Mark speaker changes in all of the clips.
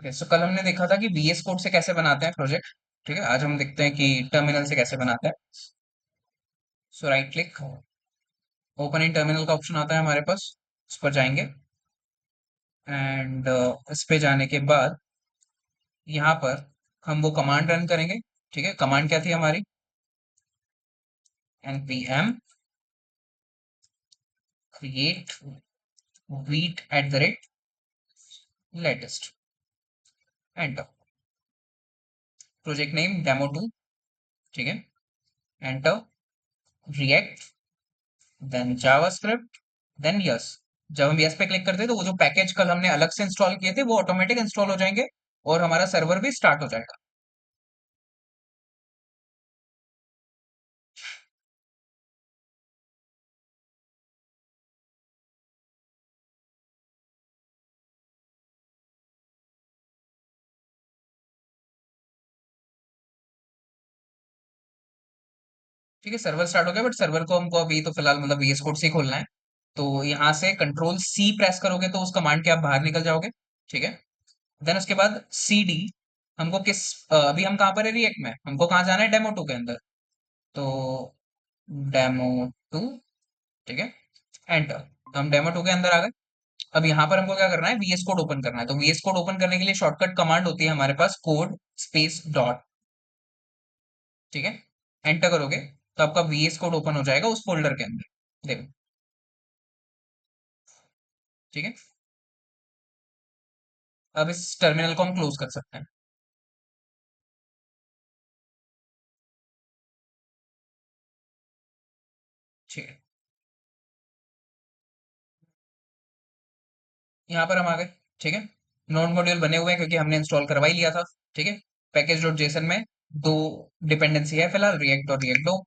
Speaker 1: Okay, सो कल हमने देखा था कि वीएस कोड से कैसे बनाते हैं प्रोजेक्ट। ठीक है, आज हम देखते हैं कि टर्मिनल से कैसे बनाते हैं। So right click, open in terminal का ऑप्शन आता है हमारे पास। उस पर जाएंगे एंड इस पे जाने के बाद यहाँ पर हम वो कमांड रन करेंगे। ठीक है, कमांड क्या थी हमारी? npm create wheat at the rate latest, enter. Project name demo2। ठीक है, enter. React, then JavaScript, then yes. जब हम यस पे क्लिक करते हैं तो वो जो पैकेज कल हमने अलग से इंस्टॉल किए थे वो ऑटोमेटिक इंस्टॉल हो जाएंगे और हमारा सर्वर भी स्टार्ट हो जाएगा। ठीक है, सर्वर स्टार्ट हो गया, बट सर्वर को हमको अभी तो फिलहाल मतलब VS कोड से ही खोलना है। तो यहाँ से कंट्रोल सी प्रेस करोगे तो उस कमांड के आप बाहर निकल जाओगे। ठीक है, देन उसके बाद CD। हमको किस अभी हम कहाँ पर है? रिएक्ट में। हमको कहाँ जाना है? डेमो 2 के अंदर। तो डेमो 2। ठीक है, एंटर। तो हम डेमो 2 के अंदर आ गए। अब यहाँ पर हमको क्या करना है? VS कोड ओपन करना है। तो VS कोड ओपन करने के लिए शॉर्टकट कमांड होती है हमारे पास, कोड स्पेस डॉट। ठीक है, एंटर करोगे तो आपका VS कोड ओपन हो जाएगा उस फोल्डर के अंदर। देखो। ठीक है, अब इस टर्मिनल को हम क्लोज कर सकते हैं। ठीक है, यहाँ पर हम आ गए। ठीक है, नोड मॉड्यूल बने हुए हैं क्योंकि हमने इंस्टॉल करवा ही लिया था। ठीक है, पैकेज डॉट जेसन में दो डिपेंडेंसी है फिलहाल, रिएक्ट और रिएक्ट दो।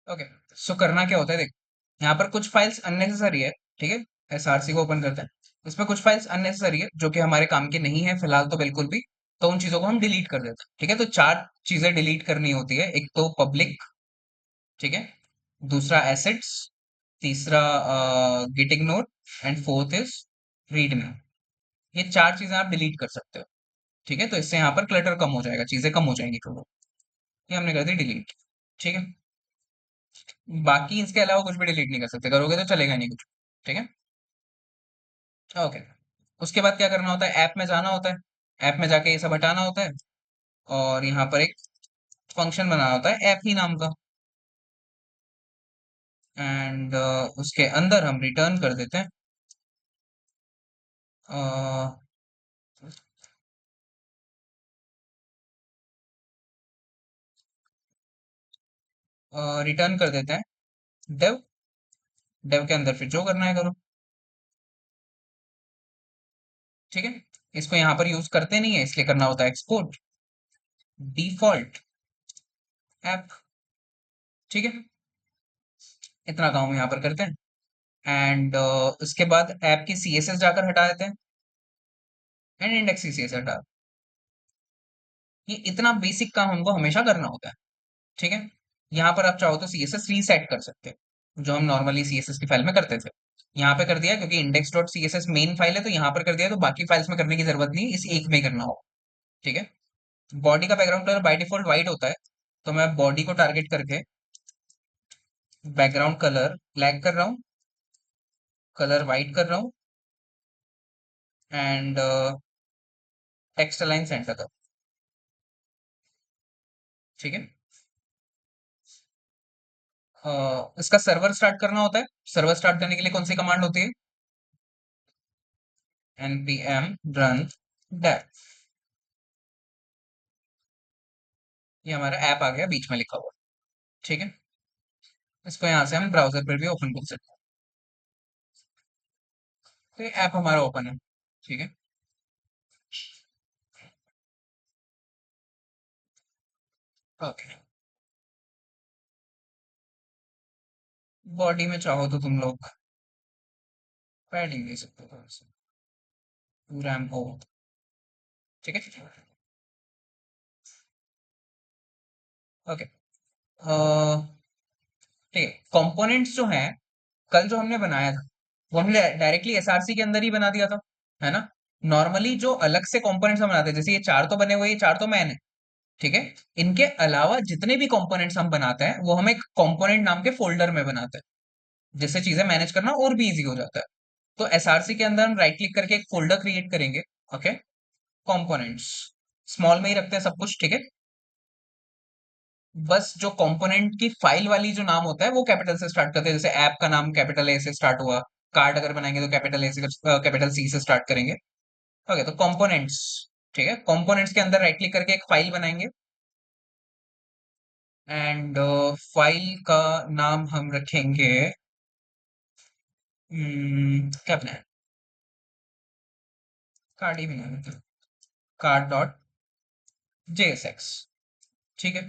Speaker 1: ओके, सो करना क्या होता है? देख, यहाँ पर कुछ फाइल्स अननेसेसरी है। ठीक है, SRC को ओपन करते हैं। इसमें कुछ फाइल्स अननेसेसरी है जो कि हमारे काम की नहीं है फिलहाल तो बिल्कुल भी। तो उन चीजों को हम डिलीट कर देते हैं। ठीक है, तो चार चीजें डिलीट करनी होती है। एक तो पब्लिक, ठीक है, दूसरा एसेट्स, तीसरा git ignore, and fourth is README. ये चार चीजें आप डिलीट कर सकते हो। ठीक है, तो इससे यहाँ पर क्लटर कम हो जाएगा, चीजें कम हो जाएंगी थोड़ा। ये हमने कर दी डिलीट। ठीक है, बाकी इसके अलावा कुछ भी डिलीट नहीं कर सकते, करोगे तो चलेगा नहीं कुछ। ठीक है, ओके। उसके बाद क्या करना होता है? ऐप में जाना होता है। ऐप में जाके ये सब हटाना होता है और यहाँ पर एक फंक्शन बनाना होता है ऐप ही नाम का। एंड उसके अंदर हम रिटर्न कर देते हैं, रिटर्न कर देते हैं डेव। डेव के अंदर फिर जो करना है करो। ठीक है, इसको यहाँ पर यूज करते नहीं है इसलिए करना होता है एक्सपोर्ट डिफॉल्ट ऐप। ठीक है, इतना काम हम यहाँ पर करते हैं। एंड उसके बाद ऐप की सीएसएस जाकर हटा देते हैं, एंड इंडेक्स की सीएसएस हटा। ये इतना बेसिक काम हमको हमेशा करना होता है, ठीक है। यहाँ पर आप चाहो तो सीएसएस रीसेट कर सकते हो, जो हम नॉर्मली सीएसएस की फाइल में करते थे। यहाँ पे कर दिया क्योंकि index dot CSS main file है, तो यहाँ पर कर दिया, तो बाकी फाइल्स में करने की जरूरत नहीं, इस एक में ही करना होगा, ठीक है। बॉडी का background colour by default white होता है, तो मैं बॉडी को टारगेट करके बैकग्राउंड कलर ब्लैक कर रहा हूँ, कलर व्हाइट कर रहा हूँ, एंड टेक्स्ट अलाइन सेंटर कर, ठीक है। इसका सर्वर स्टार्ट करना होता है। सर्वर स्टार्ट करने के लिए कौन सी कमांड होती है? npm run dev। ये हमारा ऐप आ गया बीच में लिखा हुआ, ठीक है। इसको यहाँ से हम ब्राउजर पर भी ओपन कर सकते हैं, तो ये ऐप हमारा ओपन है, ठीक है। ओके, बॉडी में चाहो तो तुम लोग पैडिंग दे सकते हो थोड़ा सा, रैम हो, ठीक है। ओके, ठीक है। कंपोनेंट्स जो हैं, कल जो हमने बनाया था, वो हमने डायरेक्टली एसआरसी के अंदर ही बना दिया था, है ना। नॉर्मली जो अलग से कंपोनेंट्स हम बनाते हैं, जैसे ये चार तो बने हुए, ये चार तो मैंने, ठीक है। इनके अलावा जितने भी कंपोनेंट्स हम बनाते हैं, वो हम एक कंपोनेंट नाम के फोल्डर में बनाते हैं, जिससे चीजें मैनेज करना और भी इजी हो जाता है। तो एसआरसी के अंदर हम राइट क्लिक करके एक फोल्डर क्रिएट करेंगे, ओके। कंपोनेंट्स स्मॉल में ही रखते हैं सब कुछ, ठीक है। बस जो कंपोनेंट की फाइल वाली जो नाम होता है वो कैपिटल से स्टार्ट करते हैं, जैसे ऐप का नाम कैपिटल ए से स्टार्ट हुआ, कार्ड अगर बनाएंगे तो कैपिटल ए से, कैपिटल सी से स्टार्ट करेंगे, ओके। तो कंपोनेंट्स, ठीक है। कंपोनेंट्स के अंदर राइट क्लिक करके एक फाइल बनाएंगे, एंड फाइल का नाम हम रखेंगे, क्या बनाए, कार्ड ही बना, कार्ड डॉट जेएसएक्स, ठीक है।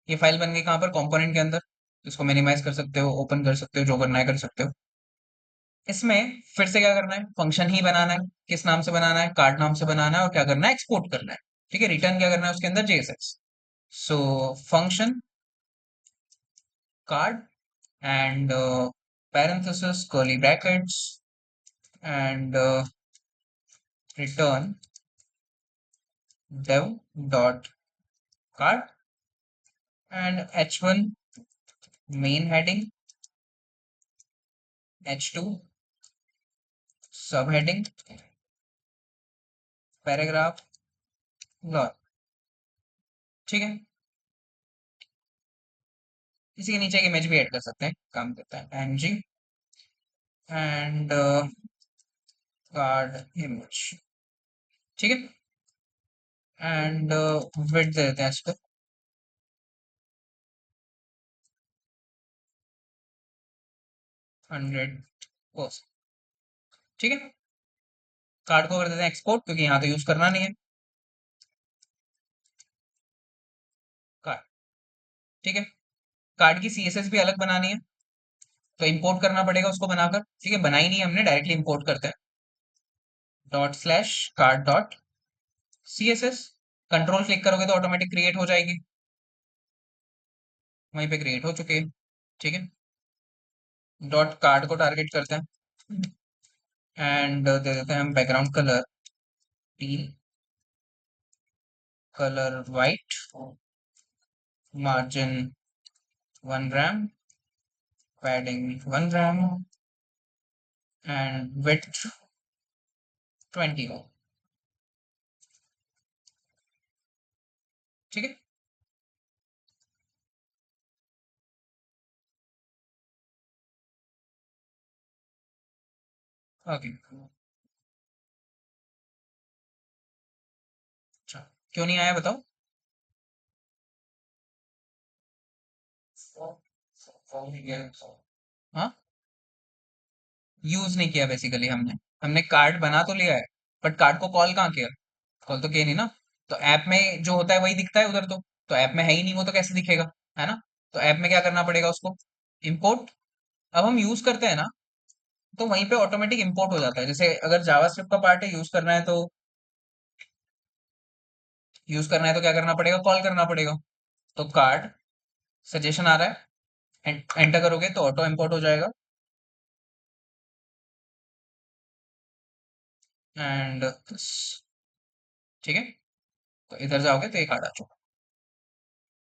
Speaker 1: ये फाइल बन गई कहाँ पर? कंपोनेंट के अंदर। इसको मिनिमाइज कर सकते हो, ओपन कर सकते हो, जो करना है कर सकते हो। इसमें फिर से क्या करना है? फंक्शन ही बनाना है। किस नाम से बनाना है? कार्ड नाम से बनाना है, और क्या करना है? एक्सपोर्ट करना है, ठीक है। रिटर्न क्या करना है उसके अंदर? JSX. So function card, and parenthesis curly brackets, and return dev dot card, and h1 main heading, h2 subheading, paragraph, log, ठीक है। इसी के नीचे एक इमेज भी ऐड कर सकते हैं, काम करता है ng, एंड कार्ड इमेज, ठीक है। एंड विड्थ दे देते हैं इसको 100%, ठीक है। कार्ड को कर देते हैं एक्सपोर्ट, क्योंकि यहाँ तो यूज करना नहीं है कार्ड, ठीक है। कार्ड की सीएसएस भी अलग बनानी है, तो इंपोर्ट करना पड़ेगा उसको बनाकर, ठीक है। बनाई नहीं हमने, डायरेक्टली इंपोर्ट करते हैं, dot slash card dot CSS. Control click करोगे तो ऑटोमेटिक क्रिएट हो जाएगी, वहीं पे क्रिएट हो चुके हैं, ठीक है। डॉट कार्ड को टारगेट करते हैं, एंड दे देते हैं हम background colour teal, colour white, margin 1 rem, padding 1 rem, and width 20 हो, ठीक है। ओके, अच्छा, क्यों नहीं आया बताओ? हाँ, यूज नहीं किया बेसिकली हमने। हमने कार्ड बना तो लिया है, बट कार्ड को कॉल कहाँ किया? कॉल तो किया नहीं ना। तो ऐप में जो होता है वही दिखता है उधर, तो ऐप में है ही नहीं वो, तो कैसे दिखेगा, है ना। तो ऐप में क्या करना पड़ेगा उसको? इंपोर्ट अब हम यूज करते हैं ना, तो वहीं पे ऑटोमेटिक इंपोर्ट हो जाता है। जैसे अगर जावास्क्रिप्ट का पार्ट है, यूज करना है तो क्या करना पड़ेगा, कॉल करना पड़ेगा। तो कार्ड सजेशन आ रहा है, एंटर करोगे तो ऑटो इंपोर्ट हो जाएगा। एंड ठीक है, तो इधर जाओगे तो ये कार्ड आ चुका।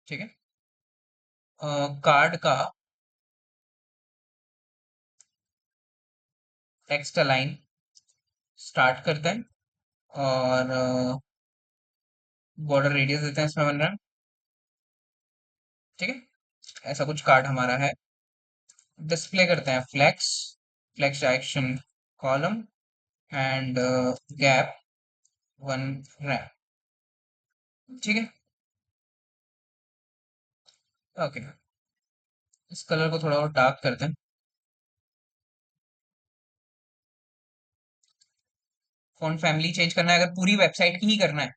Speaker 1: ठीक है, कार्ड का टेक्स्ट अलाइन स्टार्ट करते हैं, और बॉर्डर रेडियस देते हैं, इसमें बन रहा है। ठीक है, ऐसा कुछ कार्ड हमारा है। डिस्प्ले करते हैं flex, flex direction column, and gap 1 rem. ठीक है, ओके। इस कलर को थोड़ा और डार्क करते हैं। फॉन्ट फैमिली चेंज करना है, अगर पूरी वेबसाइट की ही करना है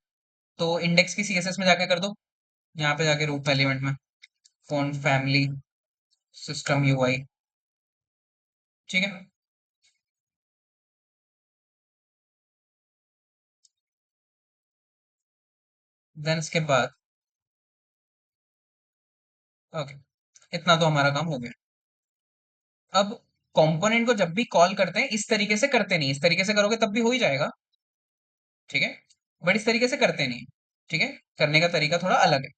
Speaker 1: तो इंडेक्स की सीएसएस में जाके कर दो। यहाँ पे जाके रूट एलिमेंट में फॉन्ट फैमिली सिस्टम यूआई। ठीक है, देन इसके बाद ओके, इतना तो हमारा काम हो गया। अब कंपोनेंट को जब भी कॉल करते हैं इस तरीके से करते नहीं, इस तरीके से करोगे तब भी हो ही जाएगा। ठीक है, बट इस तरीके से करते नहीं। ठीक है, करने का तरीका थोड़ा अलग है।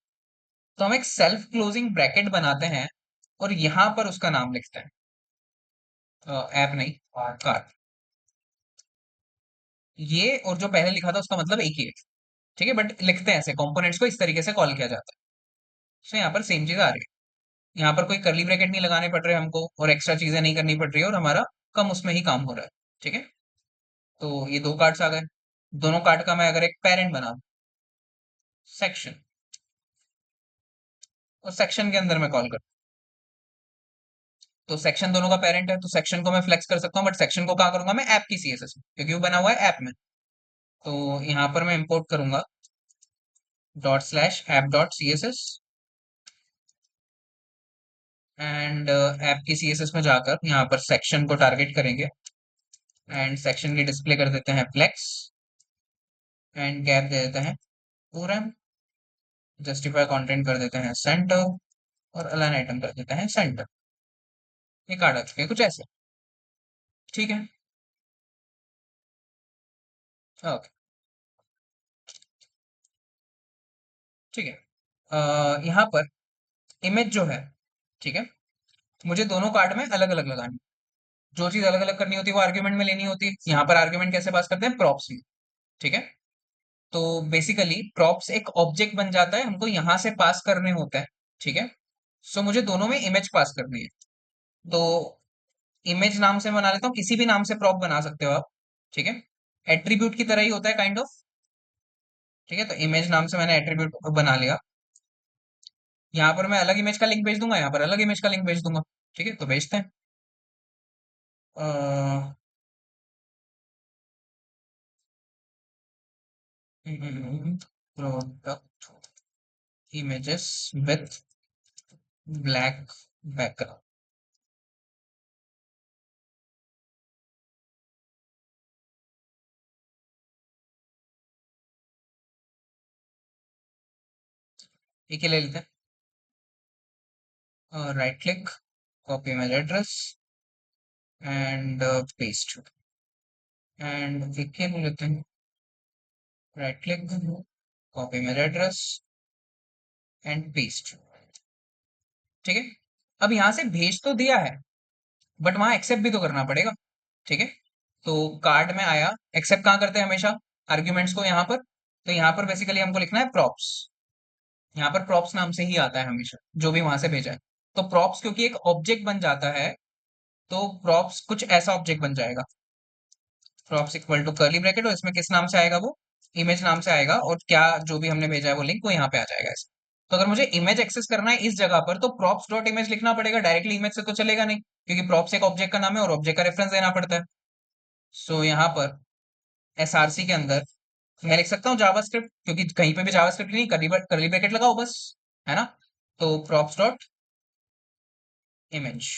Speaker 1: तो हम एक सेल्फ क्लोजिंग ब्रैकेट बनाते हैं और यहां पर उसका नाम लिखते हैं, ऐप नहीं, कार्ड। ये और जो पहले लिखा था उसका मतलब एक ही है। ठीक है, बट लिखते हैं ऐसे, कंपोनेंट्स को इस तरीके से कॉल किया जाता है। तो यहाँ पर सेम चीज आ रही है, यहाँ पर कोई करली ब्रैकेट नहीं लगाने पड़ रहे हमको, और एक्स्ट्रा चीजें नहीं करनी पड़ रही है, और हमारा कम उसमें ही काम हो रहा है। ठीक है, तो ये दो कार्ड्स आ गए। दोनों कार्ड का मैं अगर एक पेरेंट बना, सेक्शन, और सेक्शन के अंदर मैं कॉल कर, तो सेक्शन दोनों का पेरेंट है, तो सेक्शन को मैं फ्लेक्स कर सकता हूँ, बट सेक्शन को कहाँ करूंगा मैं, ऐप की सीएसएस में, क्योंकि वो बना हुआ है ऐप में। तो यहाँ पर मैं इंपोर्ट करूंगा ./app.css, एंड ऐप की सीएसएस में जाकर यहाँ पर सेक्शन को टारगेट करेंगे, एंड सेक्शन की डिस्प्ले कर देते हैं फ्लेक्स, एंड गैप दे देते हैं पूरा, जस्टिफाई कंटेंट कर देते हैं सेंटर, और अलाइन आइटम कर देते हैं सेंटर। ये कार्ड आ चुके हैं कुछ ऐसे। ठीक है, ओके, ठीक है। यहाँ पर इमेज जो है, ठीक है, मुझे दोनों कार्ड में अलग अलग लगानी, जो चीज अलग अलग करनी होती है वो आर्ग्यूमेंट में लेनी होती है। यहाँ पर आर्ग्यूमेंट कैसे पास करते हैं, प्रॉप्स में। ठीक है, तो बेसिकली प्रॉप्स एक ऑब्जेक्ट बन जाता है, हमको यहाँ से पास करने होता है। ठीक है, सो मुझे दोनों में इमेज पास करनी है। तो इमेज नाम से बना लेता हूँ, किसी भी नाम से प्रॉप बना सकते हो आप। ठीक है, एट्रीब्यूट की तरह ही होता है काइंड ऑफ। ठीक है, तो इमेज नाम से मैंने एट्रीब्यूट बना लिया। यहाँ पर मैं अलग इमेज का लिंक भेज दूंगा, यहाँ पर अलग इमेज का लिंक भेज दूंगा। ठीक है, तो भेजते हैं। Product images with black background. एक ही ले लेते हैं, right click, copy image address, and paste, and एक ही ले लेते हैं, right click, copy image address, and paste. ठीक है, अब यहां से भेज तो दिया है, बट वहां एक्सेप्ट भी तो करना पड़ेगा। ठीक है, तो कार्ड में आया, एक्सेप्ट कहाँ करते हैं हमेशा, आर्ग्यूमेंट्स को यहाँ पर। तो यहाँ पर बेसिकली हमको लिखना है प्रॉप्स, यहाँ पर प्रॉप्स नाम से ही आता है हमेशा, जो भी वहां से भेजा है। तो प्रॉप्स क्योंकि एक ऑब्जेक्ट बन जाता है, तो प्रॉप्स कुछ ऐसा ऑब्जेक्ट बन जाएगा, props equal to curly bracket, और इसमें किस नाम से आएगा वो, इमेज नाम से आएगा, और क्या जो भी हमने भेजा है वो लिंक वो यहाँ पे आ जाएगा ऐसे। तो अगर मुझे इमेज एक्सेस करना है इस जगह पर, तो props डॉट इमेज लिखना पड़ेगा, डायरेक्टली इमेज से तो चलेगा नहीं, क्योंकि props एक ऑब्जेक्ट का नाम है और ऑब्जेक्ट का रेफरेंस देना पड़ता है। सो यहाँ पर एसआरसी के अंदर मैं लिख सकता हूँ जावास्क्रिप्ट, क्योंकि कहीं पे भी जावास्क्रिप्ट नहीं, कर्ली ब्रैकेट लगाओ बस, है ना। तो props डॉट इमेज,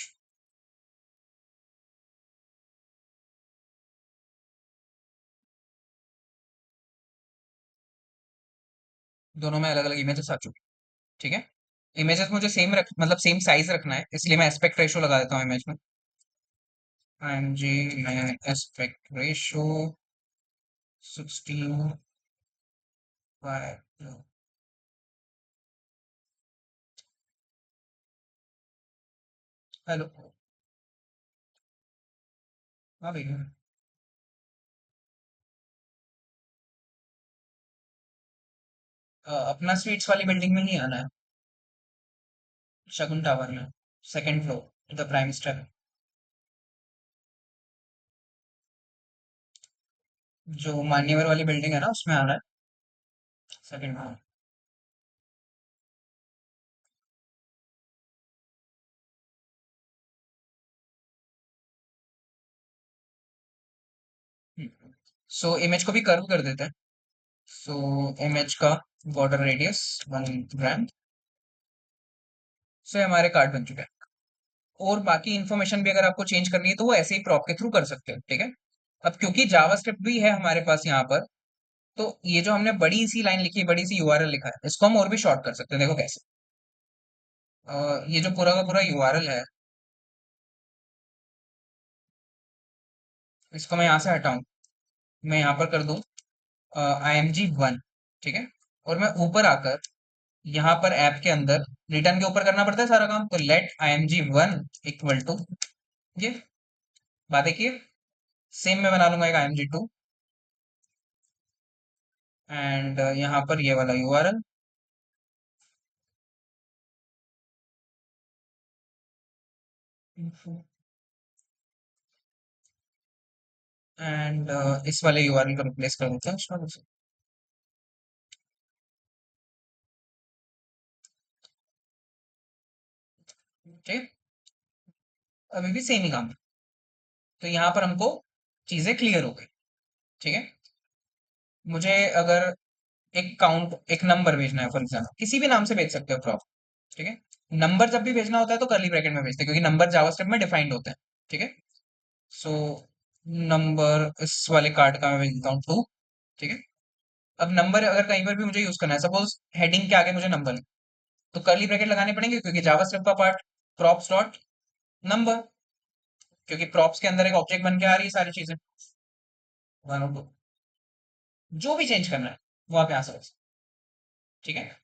Speaker 1: दोनों में अलग अलग इमेजेस आ चुकी। ठीक है, इमेजेस मुझे सेम रख मतलब सेम साइज रखना है, इसलिए मैं एस्पेक्ट रेशो लगा देता हूँ इमेज में। IMG में एस्पेक्ट रेशो 16 बाय। हेलो। हाँ भैया। अपना स्वीट्स वाली बिल्डिंग में ही आना है, शगुन टावर में, second floor the prime step. जो मान्यवर वाली बिल्डिंग है ना, उसमें आना है, सेकंड फ्लोर। सो इमेज को भी कर्व कर देते हैं। सो इमेज का बॉर्डर रेडियस 1 ग्राम से हमारे कार्ड बन चुके हैं। और बाकी इन्फॉर्मेशन भी अगर आपको चेंज करनी है तो वो ऐसे ही प्रॉप के थ्रू कर सकते हो, ठीक है। अब क्योंकि जावास्क्रिप्ट भी है हमारे पास यहाँ पर, तो ये जो हमने बड़ी सी लाइन लिखी है, बड़ी सी यूआरएल लिखा है, इसको हम और भी शॉर्ट कर सकते हैं। देखो कैसे। ये जो पूरा का पूरा यूआरएल है, इसको मैं यहाँ से हटाऊं, मैं यहाँ पर कर दूं IMG1, ठीक है। और मैं ऊपर आकर यहाँ पर ऐप के अंदर रिटर्न के ऊपर करना पड़ता है सारा काम, तो लेट IMG1 इक्वल टू ये बात देखिए, सेम मैं बना लूंगा एक IMG2 एंड यहाँ पर ये वाला यूआरएल एंड इस वाले यूआरएल को रिप्लेस कर देते हैं उस वाले से। ठीक है, अभी भी सेम ही काम है। तो यहाँ पर हमको चीजें क्लियर हो गई, ठीक है। मुझे अगर एक काउंट एक नंबर भेजना है, फॉर एग्जाम्पल किसी भी नाम से भेज सकते हो प्रॉप, ठीक है। नंबर जब भी भेजना होता है तो कर्ली ब्रैकेट में भेजते हैं, क्योंकि नंबर जावास्क्रिप्ट में डिफाइंड होते हैं, ठीक है। सो नंबर इस वाले कार्ड का मैं भेज देता हूँ 2, ठीक है। अब नंबर अगर कहीं पर भी मुझे यूज करना है, सपोज हेडिंग के आगे मुझे नंबर, तो कर्ली ब्रैकेट लगाने पड़ेंगे, क्योंकि जावास्क्रिप्ट का पार्ट प्रॉप्स डॉट नंबर, क्योंकि प्रॉप्स के अंदर एक ऑब्जेक्ट बन के आ रही है सारी चीजें, 1 और 2, जो भी चेंज करना है वो आप यहाँ से कर सकते हैं, ठीक है।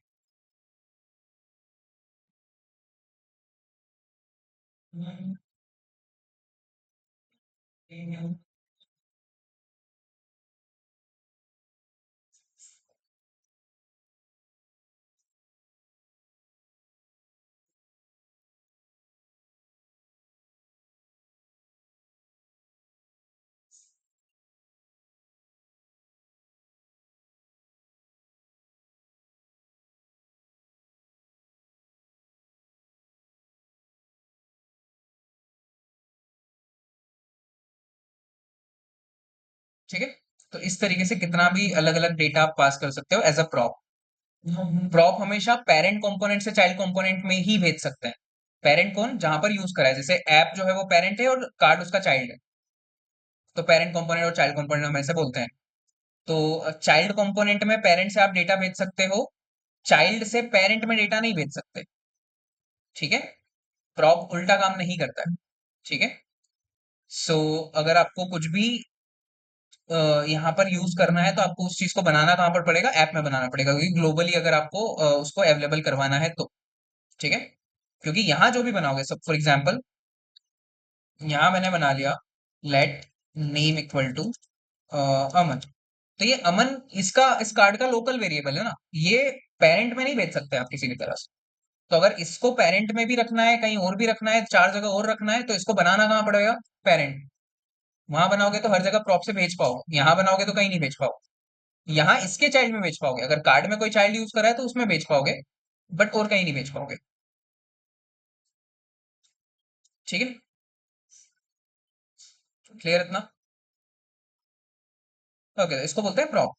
Speaker 1: ठीक है, तो इस तरीके से कितना भी अलग अलग डेटा आप पास कर सकते हो एज अ प्रॉप। प्रॉप हमेशा पेरेंट कंपोनेंट से चाइल्ड कंपोनेंट में ही भेज सकते हैं। पेरेंट कौन, जहां पर यूज करा है, जैसे ऐप जो है वो पेरेंट है और कार्ड उसका चाइल्ड है, तो पेरेंट कंपोनेंट और चाइल्ड कंपोनेंट हम ऐसे बोलते हैं। तो चाइल्ड कंपोनेंट में पेरेंट से आप डेटा भेज सकते हो, चाइल्ड से पेरेंट में डेटा नहीं भेज सकते, ठीक है। प्रॉप उल्टा काम नहीं करता है, ठीक है। सो अगर आपको कुछ भी यहाँ पर यूज करना है, तो आपको उस चीज को बनाना कहाँ पर पड़ेगा, ऐप में बनाना पड़ेगा, क्योंकि ग्लोबली अगर आपको उसको अवेलेबल करवाना है तो, ठीक है। क्योंकि यहाँ जो भी बनाओगे, सब फॉर एग्जाम्पल यहाँ मैंने बना लिया लेट नेम इक्वल टू अमन, तो ये अमन इसका इस कार्ड का लोकल वेरिएबल है ना, ये पेरेंट में नहीं भेज सकते आप किसी भी तरह से। तो अगर इसको पेरेंट में भी रखना है, कहीं और भी रखना है, 4 जगह और रखना है, तो इसको बनाना कहाँ पड़ेगा, पेरेंट। वहां बनाओगे तो हर जगह प्रॉप से भेज पाओगे, यहाँ बनाओगे तो कहीं नहीं भेज पाओगे। यहाँ इसके चाइल्ड में बेच पाओगे, अगर कार्ड में कोई चाइल्ड यूज करा है तो उसमें बेच पाओगे, बट और कहीं नहीं बेच पाओगे, ठीक है। क्लियर इतना। ओके, इसको बोलते हैं प्रॉप,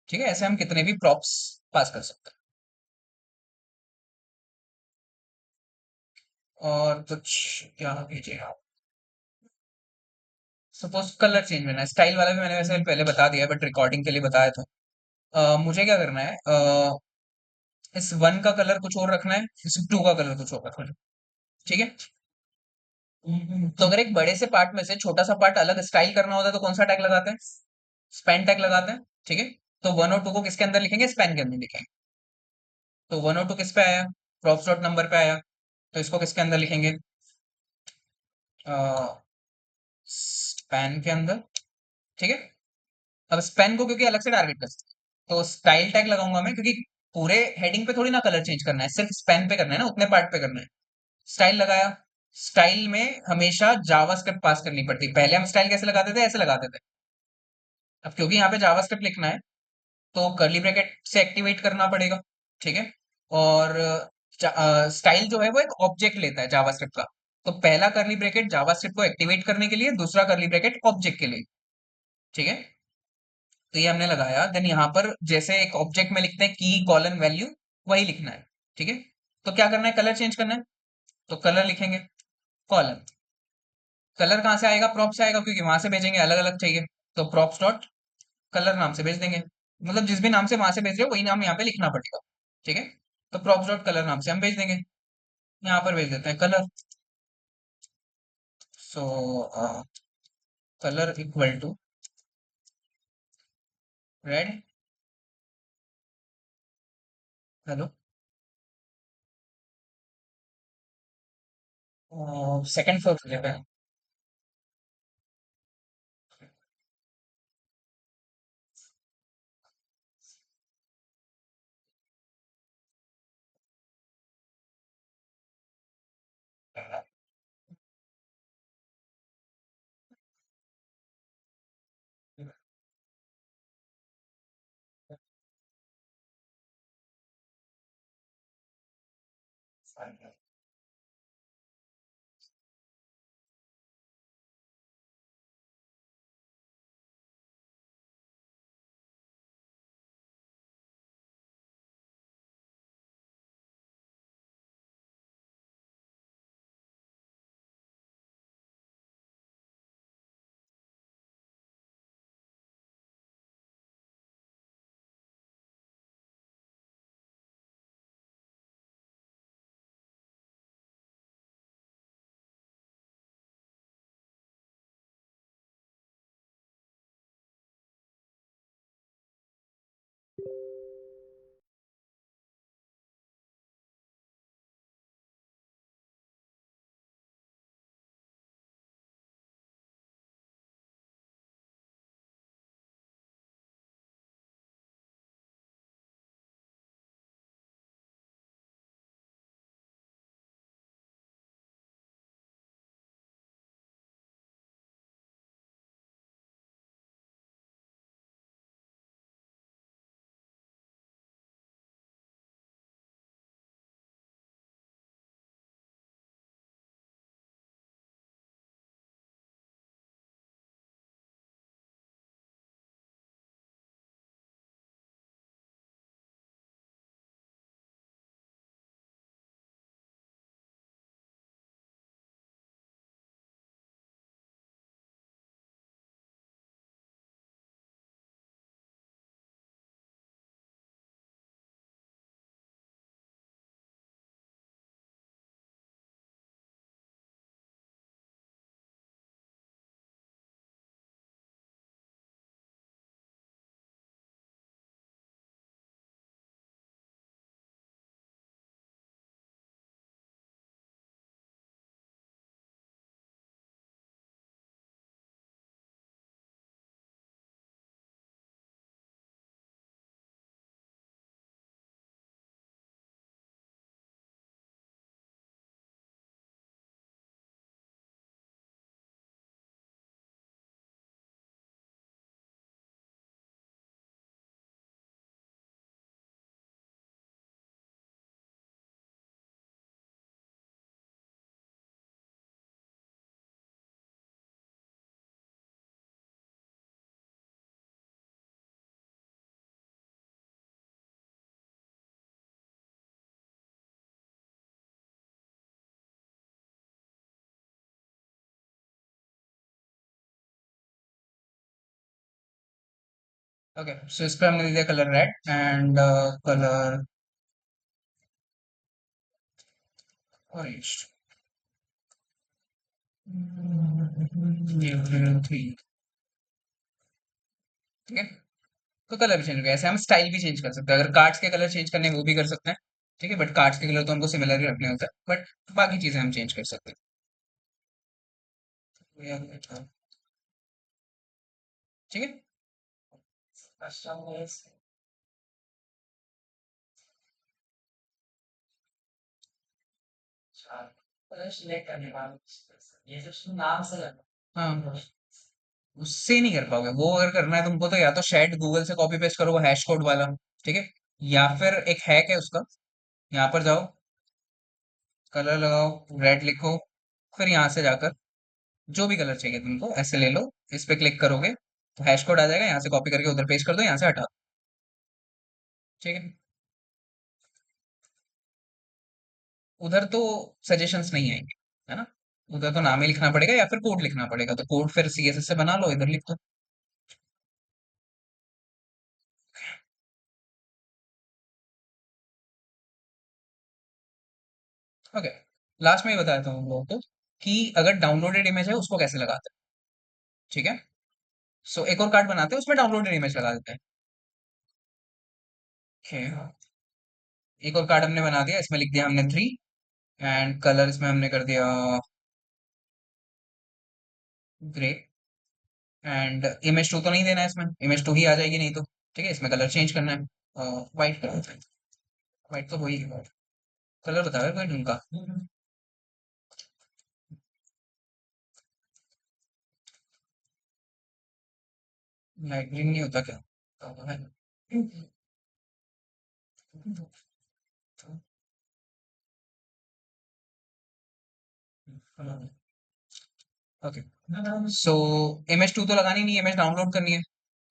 Speaker 1: ठीक है। ऐसे हम कितने भी प्रॉप्स पास कर सकते हैं। और कुछ क्या भेजे आप, सपोज कलर चेंज करना है, स्टाइल वाला भी मैंने वैसे पहले बता दिया, बट रिकॉर्डिंग के लिए बताया था। मुझे क्या करना है, इस वन का कलर कुछ और रखना है, इस टू का कलर कुछ और रखना है। ठीक है। तो अगर एक बड़े से पार्ट में से छोटा सा पार्ट अलग स्टाइल करना होता है तो कौन सा टैग लगाते हैं? स्पैन टैग लगाते हैं। ठीक है। तो वन और टू को किसके अंदर लिखेंगे? स्पैन के अंदर लिखेंगे। तो वन और टू किस पे आया? प्रॉप्स डॉट नंबर पे आया। तो इसको किसके अंदर लिखेंगे? स्पैन के अंदर। ठीक है। अब स्पैन को क्योंकि अलग से टारगेट कर सकते हैं, तो स्टाइल टैग लगाऊंगा मैं, क्योंकि पूरे हेडिंग पे थोड़ी ना कलर चेंज करना है, सिर्फ स्पैन पे करना है ना, उतने पार्ट पे करना है। स्टाइल लगाया। स्टाइल में हमेशा जावास्क्रिप्ट पास करनी पड़ती है। पहले हम स्टाइल कैसे लगाते थे? ऐसे लगाते थे। अब क्योंकि यहाँ पे जावास्क्रिप्ट लिखना है, तो कर्ली ब्रैकेट से एक्टिवेट करना पड़ेगा। ठीक है। और स्टाइल जो है वो एक ऑब्जेक्ट लेता है जावास्क्रिप्ट का। तो पहला कर्ली ब्रैकेट जावास्क्रिप्ट को एक्टिवेट करने के लिए, दूसरा कर्ली ब्रैकेट ऑब्जेक्ट के लिए। ठीक है। तो ये हमने लगाया। देन यहाँ पर जैसे एक ऑब्जेक्ट में लिखते हैं की कॉलन वैल्यू, वही लिखना है। ठीक है। तो क्या करना है? कलर चेंज करना है। तो कलर लिखेंगे कॉलन। कलर कहाँ से आएगा? प्रॉप से आएगा, क्योंकि वहां से भेजेंगे, अलग अलग चाहिए। तो प्रॉप्स डॉट कलर नाम से भेज देंगे। मतलब जिस भी नाम से वहां से भेज रहे हो वही नाम यहाँ पे लिखना पड़ेगा। ठीक है। तो प्रॉप्स डॉट कलर नाम से हम भेज देंगे। यहाँ पर भेज देते हैं colour. So colour equal to red. Hello. Second floor पे लेते हैं। ओके, सो इस पे हमने दे दिया colour red and colour orange. ठीक है। तो कलर भी चेंज हो गया, ऐसे हम स्टाइल भी चेंज कर सकते हैं, अगर कार्ड्स के कलर चेंज करने हैं, वो भी कर सकते हैं। ठीक है, बट कार्ड्स के कलर तो हमको सिमिलर ही रखने होते हैं, बट बाकी चीजें हम चेंज कर सकते हैं। ठीक है। हाँ, उससे नहीं कर पाओगे, वो अगर करना है तुमको तो या तो शायद गूगल से कॉपी पेस्ट करो वो हैश कोड वाला। ठीक है। या फिर एक हैक है उसका, यहाँ पर जाओ, कलर लगाओ, रेड लिखो, फिर यहाँ से जाकर जो भी कलर चाहिए तुमको ऐसे ले लो, इस पे क्लिक करोगे तो हैश कोड आ जाएगा, यहाँ से कॉपी करके उधर पेस्ट कर दो, यहाँ से हटा दो। ठीक है। उधर तो सजेशंस नहीं आएंगे, है ना। उधर तो नाम ही लिखना पड़ेगा या फिर कोड लिखना पड़ेगा, तो कोड फिर सीएसएस से बना लो, इधर लिख दो। ओके। लास्ट में ये बताता हूँ हम लोगों को कि अगर डाउनलोडेड इमेज है उसको कैसे लगाते हैं। ठीक है। सो एक और कार्ड बनाते हैं, उसमें डाउनलोडेड इमेज लगा देते हैं। Okay. एक और कार्ड हमने बना दिया, इसमें लिख दिया हमने 3, एंड कलर इसमें हमने कर दिया ग्रे। एंड इमेज 2 तो नहीं देना है इसमें, इमेज 2 ही आ जाएगी नहीं तो। ठीक है, इसमें कलर चेंज करना है, वाइट कलर। वाइट तो वही है, कलर बता रहा है कोई ढंग का। लाइट ग्रीन नहीं होता क्या? तो है। ओके। सो इमेज 2 तो लगानी नहीं है, इमेज डाउनलोड करनी है।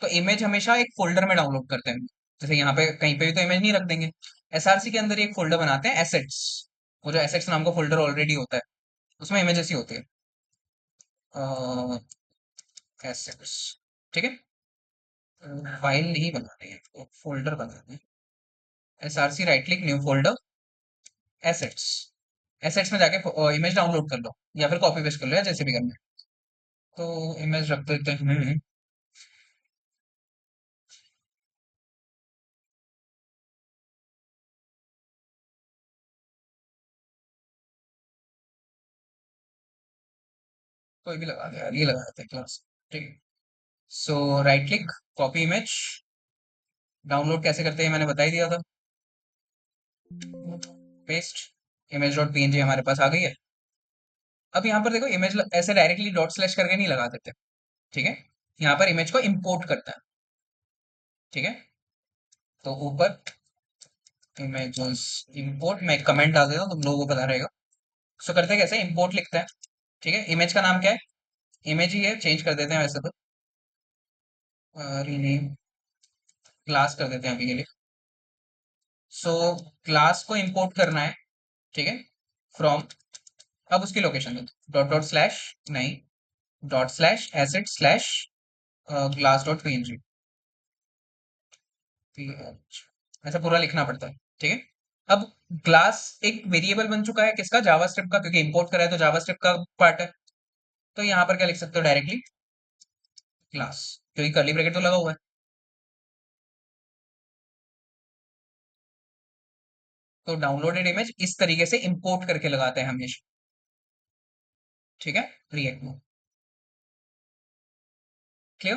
Speaker 1: तो इमेज हमेशा एक फोल्डर में डाउनलोड करते हैं, जैसे यहाँ पे कहीं पे भी तो इमेज नहीं रख देंगे। एसआरसी के अंदर एक फोल्डर बनाते हैं, एसेट्स। वो जो एसेट्स नाम का फोल्डर ऑलरेडी होता है, उसमें इमेजेस ही होती है, एसेट्स। ठीक है। फाइल नहीं बनानी है, फोल्डर बनाना है। SRC right click, new folder, assets. Assets में जाके इमेज डाउनलोड कर लो, या फिर कॉपी पेस्ट कर लो, या जैसे भी करना है। तो इमेज रख देते हैं। कोई भी लगा दे यार, ये लगा देते हैं क्लास। ठीक है। So right click, copy image, download कैसे करते हैं मैंने बता ही दिया था। पेस्ट, इमेज डॉट पीएनजी हमारे पास आ गई है। अब यहाँ पर देखो, इमेज ऐसे डायरेक्टली डॉट स्लैश करके नहीं लगा देते। ठीक है। यहाँ पर इमेज को इंपोर्ट करता है। ठीक है। तो ऊपर इमेजेस इंपोर्ट में कमेंट डाल देता हूँ, तुम लोगों को पता रहेगा। सो करते हैं कैसे, इंपोर्ट लिखते हैं। ठीक है, इमेज का नाम क्या है, इमेज ही है, चेंज कर देते हैं वैसे तो, रीनेम, क्लास कर देते हैं अभी के लिए। सो क्लास को इंपोर्ट करना है। ठीक है। फ्रॉम, अब उसकी लोकेशन दो, डॉट डॉट स्लैश, नहीं, dot slash acid slash glass dot PNG. ऐसा पूरा लिखना पड़ता है। ठीक है। अब ग्लास एक वेरिएबल बन चुका है किसका, जावास्क्रिप्ट का, क्योंकि इंपोर्ट करा है तो जावास्क्रिप्ट का पार्ट है। तो यहाँ पर क्या लिख सकते हो डायरेक्टली, क्लास, क्योंकि कर्ली ब्रैकेट तो लगा हुआ है। तो डाउनलोडेड इमेज इस तरीके से इंपोर्ट करके लगाते हैं हमेशा। ठीक है। रिएक्ट में क्लियर।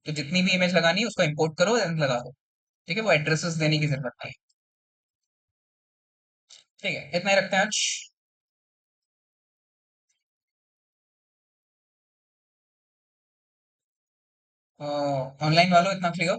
Speaker 1: तो जितनी भी इमेज लगानी है उसको इंपोर्ट करो एंड लगा दो। ठीक है, वो एड्रेसेस देने की जरूरत नहीं। ठीक है, इतना ही रखते हैं आज। ऑनलाइन वालों इतना क्लियर।